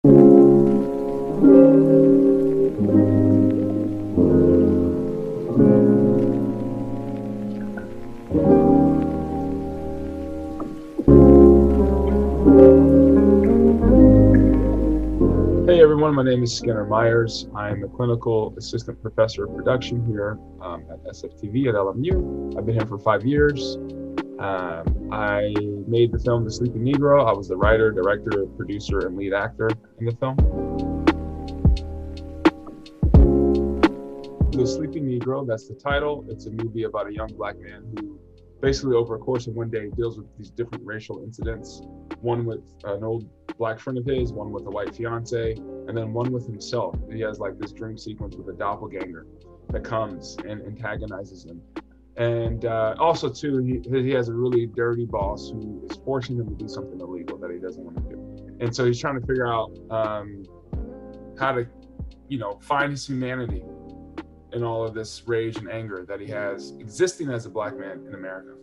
Hey everyone, my name is Skinner Myers. I'm a clinical assistant professor of production here at SFTV at LMU. I've been here for 5 years. I made the film The Sleeping Negro. I was the writer, director, producer, and lead actor in the film. The Sleeping Negro, that's the title. It's a movie about a young black man who basically over a course of one day deals with these different racial incidents, one with an old black friend of his, one with a white fiance, and then one with himself. He has like this dream sequence with a doppelganger that comes and antagonizes him. And also too, he has a really dirty boss who is forcing him to do something illegal that he doesn't want to do. And so he's trying to figure out how to, find his humanity in all of this rage and anger that he has existing as a black man in America.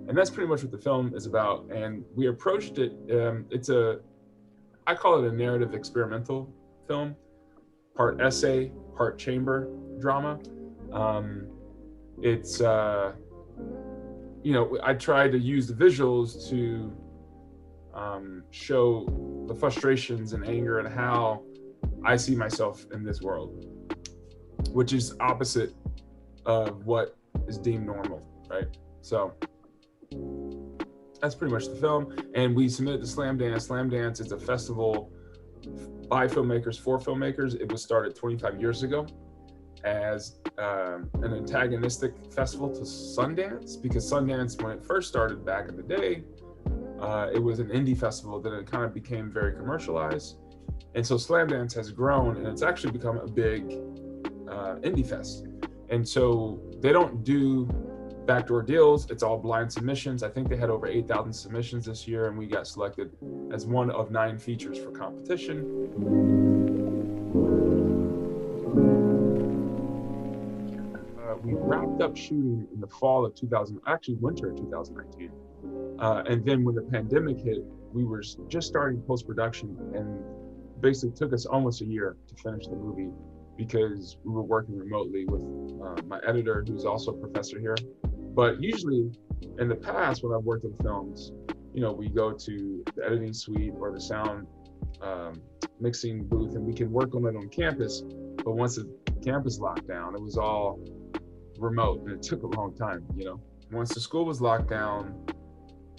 And that's pretty much what the film is about. And we approached it, I call it a narrative experimental film, part essay, part chamber drama. I tried to use the visuals to show the frustrations and anger and how I see myself in this world, which is opposite of what is deemed normal, right? So that's pretty much the film. And we submitted to Slamdance. Slamdance is a festival by filmmakers for filmmakers. It was started 25 years ago as an antagonistic festival to Sundance, because Sundance, when it first started back in the day, it was an indie festival. Then it kind of became very commercialized. And so Slamdance has grown, and it's actually become a big indie fest. And so they don't do backdoor deals. It's all blind submissions. I think they had over 8,000 submissions this year, and we got selected as one of 9 features for competition. We wrapped up shooting in the fall of winter of 2019. And then when the pandemic hit, we were just starting post-production, and basically took us almost a year to finish the movie because we were working remotely with my editor, who's also a professor here. But usually in the past, when I've worked on films, we go to the editing suite or the sound mixing booth, and we can work on it on campus. But once the campus locked down, it was all remote, and it took a long time. Once the school was locked down,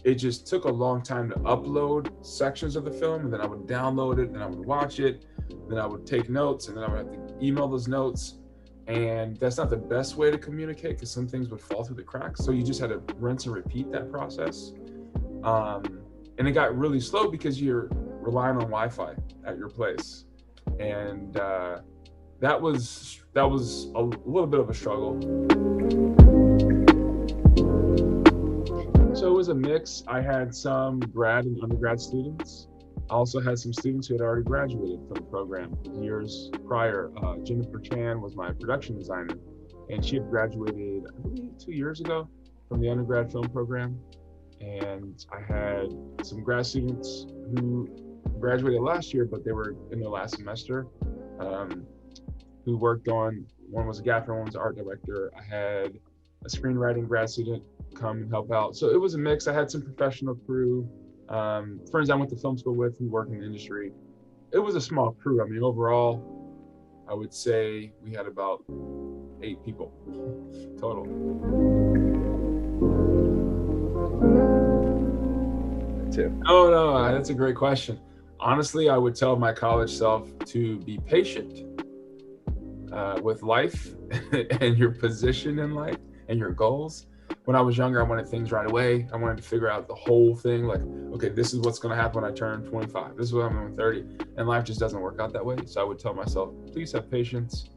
it just took a long time to upload sections of the film, and then I would download it, and I would watch it, then I would take notes, and then I would have to email those notes. And that's not the best way to communicate, because some things would fall through the cracks. So you just had to rinse and repeat that process. And it got really slow because you're relying on Wi-Fi at your place. And that was a little bit of a struggle. So it was a mix. I had some grad and undergrad students. I also had some students who had already graduated from the program years prior. Jennifer Chan was my production designer, and she had graduated, I believe, 2 years ago from the undergrad film program. And I had some grad students who graduated last year, but they were in their last semester, who worked on, one was a gaffer, one was an art director. I had a screenwriting grad student come and help out. So it was a mix. I had some professional crew, friends I went to film school with who work in the industry. It was a small crew. I mean, overall, I would say we had about 8 people total. Oh, no, that's a great question. Honestly, I would tell my college self to be patient with life and your position in life and your goals. When I was younger, I wanted things right away. I wanted to figure out the whole thing. Like, okay, this is what's going to happen when I turn 25. This is what I'm doing 30. And life just doesn't work out that way. So I would tell myself, please have patience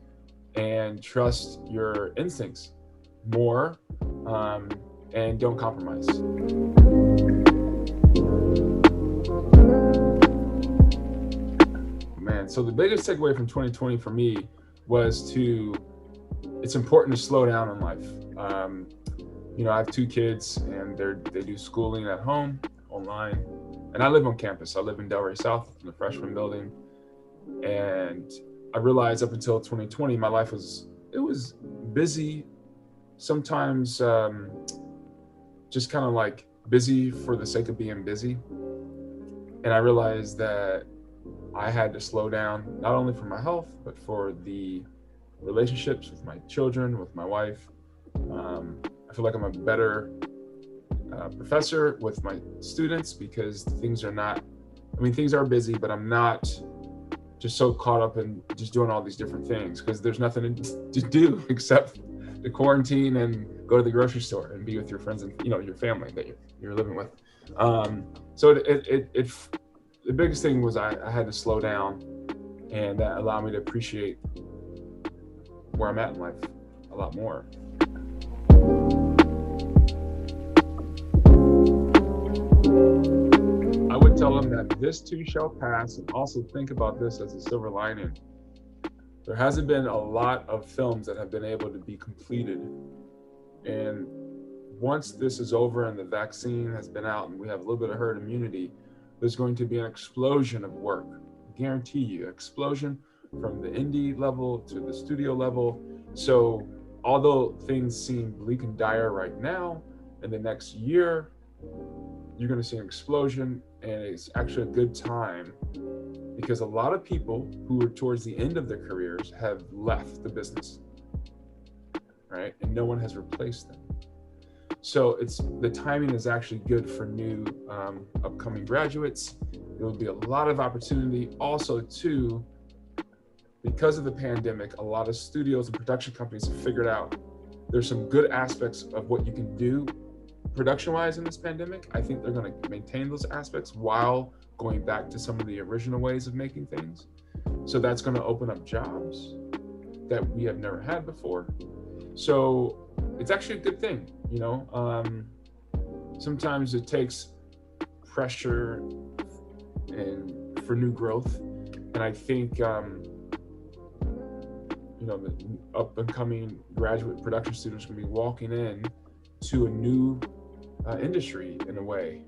and trust your instincts more, and don't compromise. Man, so the biggest takeaway from 2020 for me was it's important to slow down in life. I have 2 kids, and they do schooling at home, online, and I live on campus. I live in Delray South in the freshman building. And I realized up until 2020, my life was busy, sometimes just kind of like busy for the sake of being busy. And I realized that I had to slow down, not only for my health, but for the relationships with my children, with my wife. I feel like I'm a better professor with my students because things are busy, but I'm not just so caught up in just doing all these different things because there's nothing to do except to quarantine and go to the grocery store and be with your friends and your family that you're living with. So the biggest thing was I had to slow down, and that allowed me to appreciate where I'm at in life a lot more. I would tell them that this too shall pass, and also think about this as a silver lining. There hasn't been a lot of films that have been able to be completed. And once this is over and the vaccine has been out and we have a little bit of herd immunity, there's going to be an explosion of work. I guarantee you, explosion from the indie level to the studio level. So although things seem bleak and dire right now, in the next year, you're going to see an explosion, and it's actually a good time because a lot of people who are towards the end of their careers have left the business, right? And no one has replaced them. So the timing is actually good for new upcoming graduates. There will be a lot of opportunity. Also, too, because of the pandemic, a lot of studios and production companies have figured out there's some good aspects of what you can do production-wise in this pandemic. I think they're going to maintain those aspects while going back to some of the original ways of making things. So that's going to open up jobs that we have never had before. So it's actually a good thing, sometimes it takes pressure and for new growth. And I think, the up and coming graduate production students are going to be walking in to a new industry in a way,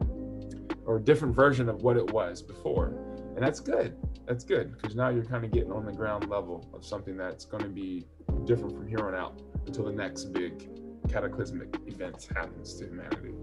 or a different version of what it was before. And that's good. That's good, because now you're kind of getting on the ground level of something that's going to be different from here on out until the next big cataclysmic event happens to humanity,